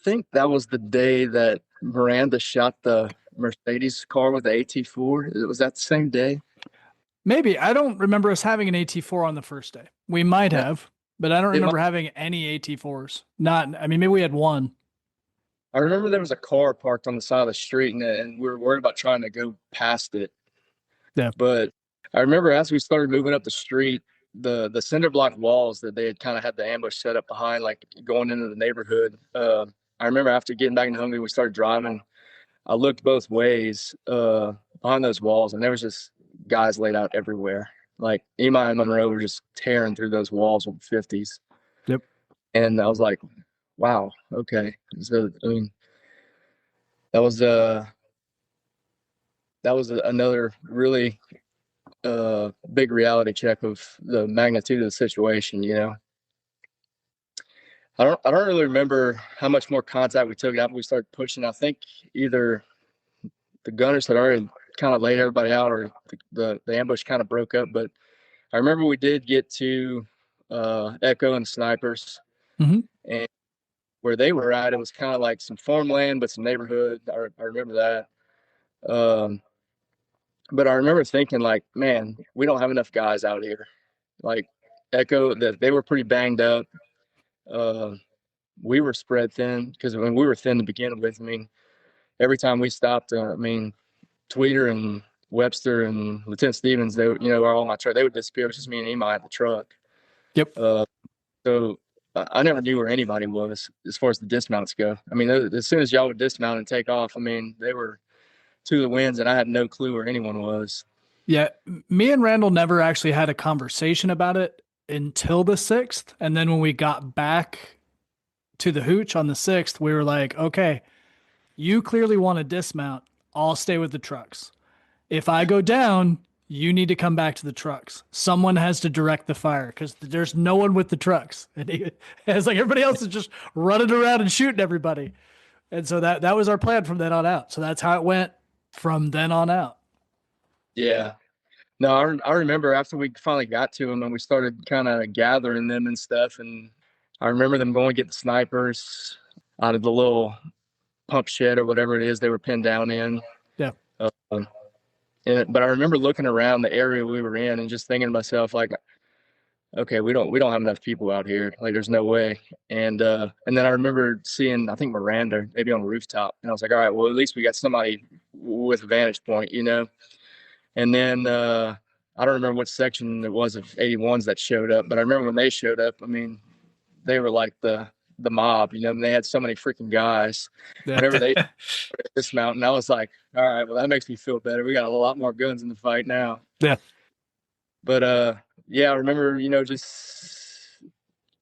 think that was the day that Miranda shot the Mercedes car with the AT4. Was that the same day? Maybe. I don't remember us having an AT4 on the first day. We might have, but I don't remember having any AT4s. I mean, maybe we had one. I remember there was a car parked on the side of the street, and we were worried about trying to go past it. Yeah. But I remember as we started moving up the street, the cinder block walls that they had kind of had the ambush set up behind, like going into the neighborhood. I remember after getting back in Humvee, we started driving. I looked both ways behind those walls, and there was just guys laid out everywhere. Like Imai and Monroe were just tearing through those walls with 50s. Yep. And I was like, wow, okay. So I mean, that was another really big reality check of the magnitude of the situation, you know. I don't really remember how much more contact we took after we started pushing. I think either the gunners had already kind of laid everybody out, or the ambush kind of broke up. But I remember we did get to Echo and snipers, and where they were at, it was kind of like some farmland, but some neighborhood. I remember that. But I remember thinking, like, man, we don't have enough guys out here. Like Echo, that they were pretty banged up. We were spread thin because when we were thin to begin with. I mean, every time we stopped, I mean, Tweeter and Webster and Lieutenant Stevens, they, you know, were all on my truck. They would disappear. It was just me and Imai at the truck. Yep. So I never knew where anybody was as far as the dismounts go. I mean, as soon as y'all would dismount and take off, I mean, they were to the winds, and I had no clue where anyone was. Yeah, me and Randall never actually had a conversation about it until the 6th. And then when we got back to the hooch on the 6th, we were like, okay, you clearly want to dismount. I'll stay with the trucks. If I go down, you need to come back to the trucks. Someone has to direct the fire because there's no one with the trucks. And it's like everybody else is just running around and shooting everybody. And so that was our plan from then on out. So that's how it went from then on out. Yeah. No, I remember after we finally got to them and we started kind of gathering them and stuff. And I remember them going to get the snipers out of the little pump shed or whatever it is they were pinned down in. Yeah. But I remember looking around the area we were in and just thinking to myself, like, okay, we don't have enough people out here. Like, there's no way. And then I remember seeing, I think Miranda maybe on the rooftop, and I was like, all right, well, at least we got somebody with a vantage point, you know. And then I don't remember what section it was of 81s that showed up, but I remember when they showed up, I mean, they were like the mob, you know, and they had so many freaking guys. Yeah. Whenever they dismount, and I was like, all right, well, that makes me feel better. We got a lot more guns in the fight now. Yeah. But yeah, I remember, you know, just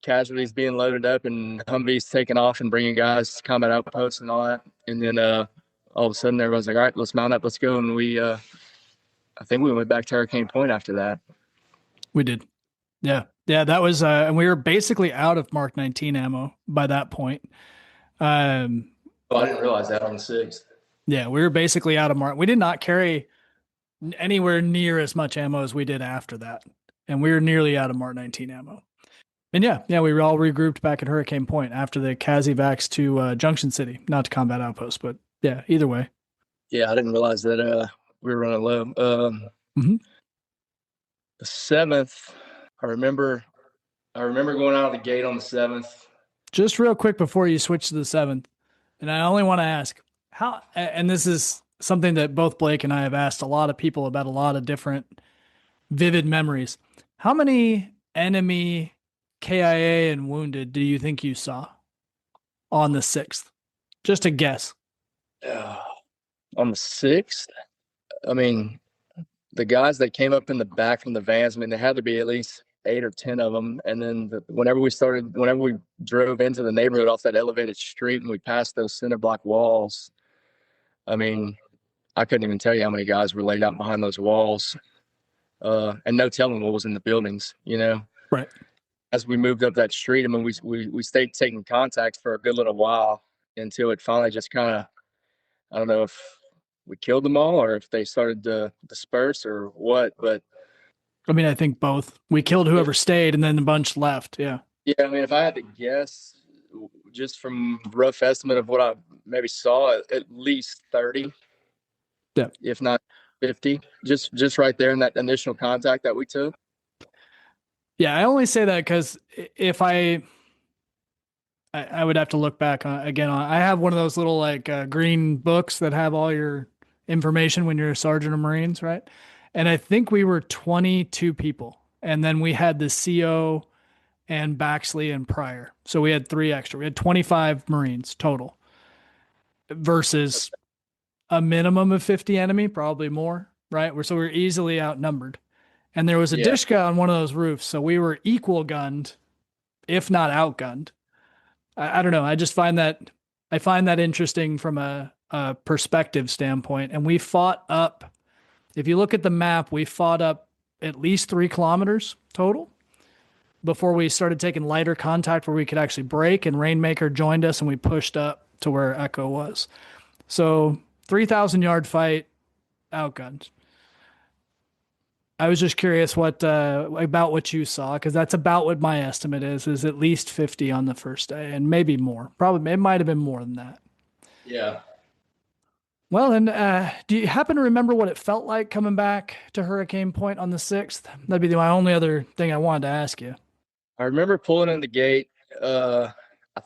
casualties being loaded up and Humvees taking off and bringing guys to combat outposts and all that. And then all of a sudden everyone's like, all right, let's mount up, let's go. And we, I think we went back to Hurricane Point after that. We did. Yeah. Yeah. That was, and we were basically out of Mark 19 ammo by that point. I didn't realize that on the 6th. Yeah. We were basically out of Mark. We did not carry anywhere near as much ammo as we did after that. And we were nearly out of Mark 19 ammo. And yeah, we were all regrouped back at Hurricane Point after the CASEVACs to Junction City, not to combat outposts, but yeah, either way. Yeah, I didn't realize that we were running low. The 7th, I remember going out of the gate on the 7th. Just real quick before you switch to the 7th, and I only want to ask how, and this is something that both Blake and I have asked a lot of people about a lot of different vivid memories. How many enemy KIA and wounded do you think you saw on the 6th? Just a guess. On the 6th, I mean, the guys that came up in the back from the vans, I mean, there had to be at least 8 or 10 of them. And then whenever we drove into the neighborhood off that elevated street and we passed those cinder block walls, I mean, I couldn't even tell you how many guys were laid out behind those walls. And no telling what was in the buildings, you know? Right. As we moved up that street, I mean, we stayed taking contact for a good little while until it finally just kind of, I don't know if we killed them all or if they started to disperse or what, but I mean, I think both. We killed whoever stayed and then a bunch left. Yeah. yeah, I mean, if I had to guess, just from rough estimate of what I maybe saw, at least 30, yeah, if not 50, just right there in that initial contact that we took. Yeah, I only say that because if I would have to look back again. I have one of those little like green books that have all your information when you're a sergeant of Marines, right? And I think we were 22 people, and then we had the CO and Baxley and Pryor, so we had 3 extra. We had 25 Marines total versus a minimum of 50 enemy, probably more, right? So we were easily outnumbered. And there was a Dishka on one of those roofs, so we were equal gunned, if not outgunned. I don't know. I just find that interesting from a perspective standpoint. And we fought up. If you look at the map, we fought up at least 3 kilometers total before we started taking lighter contact where we could actually break. And Rainmaker joined us, and we pushed up to where Echo was. So 3,000-yard fight, outgunned. I was just curious about what you saw, because that's about what my estimate is at least 50 on the first day, and maybe more. Probably it might have been more than that. Yeah. Well, and do you happen to remember what it felt like coming back to Hurricane Point on the 6th? That'd be my only other thing I wanted to ask you. I remember pulling in the gate. I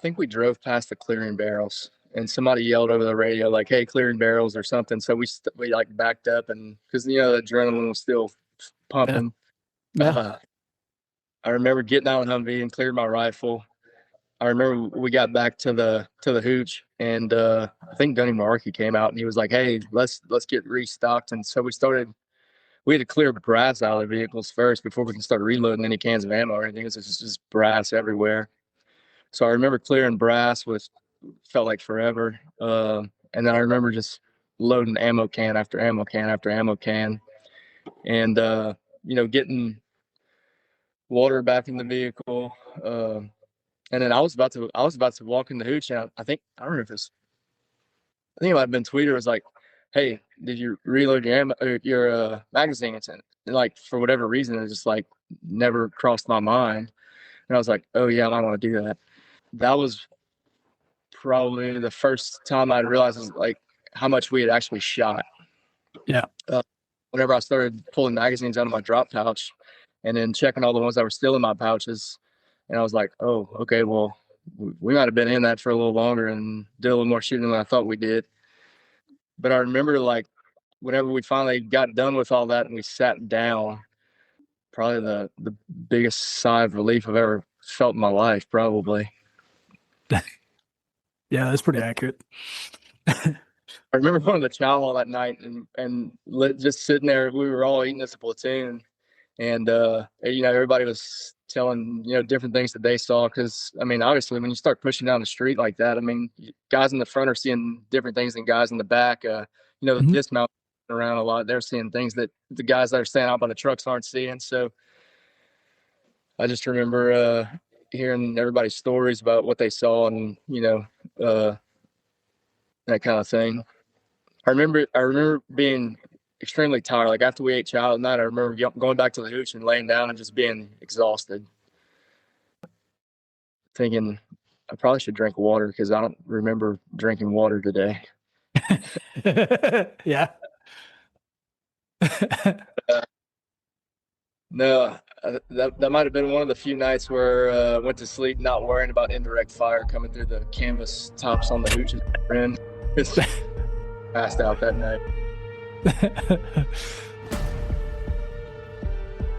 think we drove past the clearing barrels, and somebody yelled over the radio like, "Hey, clearing barrels" or something. So we like backed up, and because the adrenaline was still pumping. Yeah. I remember getting out on Humvee and cleared my rifle. I remember we got back to the hooch, and I think Gunny Markey came out and he was like, "Hey, let's get restocked." And so we had to clear brass out of the vehicles first before we can start reloading any cans of ammo or anything. It was just brass everywhere. So I remember clearing brass, which felt like forever. And then I remember just loading ammo can after ammo can after ammo can. And getting water back in the vehicle, and then I was about to walk in the hooch, and I think it might have been Tweeter was like, "Hey, did you reload your magazines?" And like for whatever reason, it just like never crossed my mind, and I was like, "Oh yeah, I want to do that." That was probably the first time I realized like how much we had actually shot. Yeah. Whenever I started pulling magazines out of my drop pouch and then checking all the ones that were still in my pouches, and I was like, "Oh, okay, well, we might have been in that for a little longer and did a little more shooting than I thought we did." But I remember like whenever we finally got done with all that and we sat down, probably the biggest sigh of relief I've ever felt in my life, probably. Yeah, that's pretty accurate. I remember going to the chow hall that night and just sitting there. We were all eating as a platoon, and everybody was telling different things that they saw. Because I mean, obviously, when you start pushing down the street like that, I mean, guys in the front are seeing different things than guys in the back. The dismount around a lot, they're seeing things that the guys that are standing out by the trucks aren't seeing. So I just remember hearing everybody's stories about what they saw and that kind of thing. I remember being extremely tired. Like after we ate chow at night, I remember going back to the hooch and laying down and just being exhausted, thinking I probably should drink water because I don't remember drinking water today. Yeah. No, that might have been one of the few nights where I went to sleep not worrying about indirect fire coming through the canvas tops on the hooches. It's passed out that night.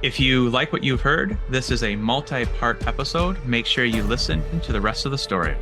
If you like what you've heard, this is a multi-part episode. Make sure you listen to the rest of the story.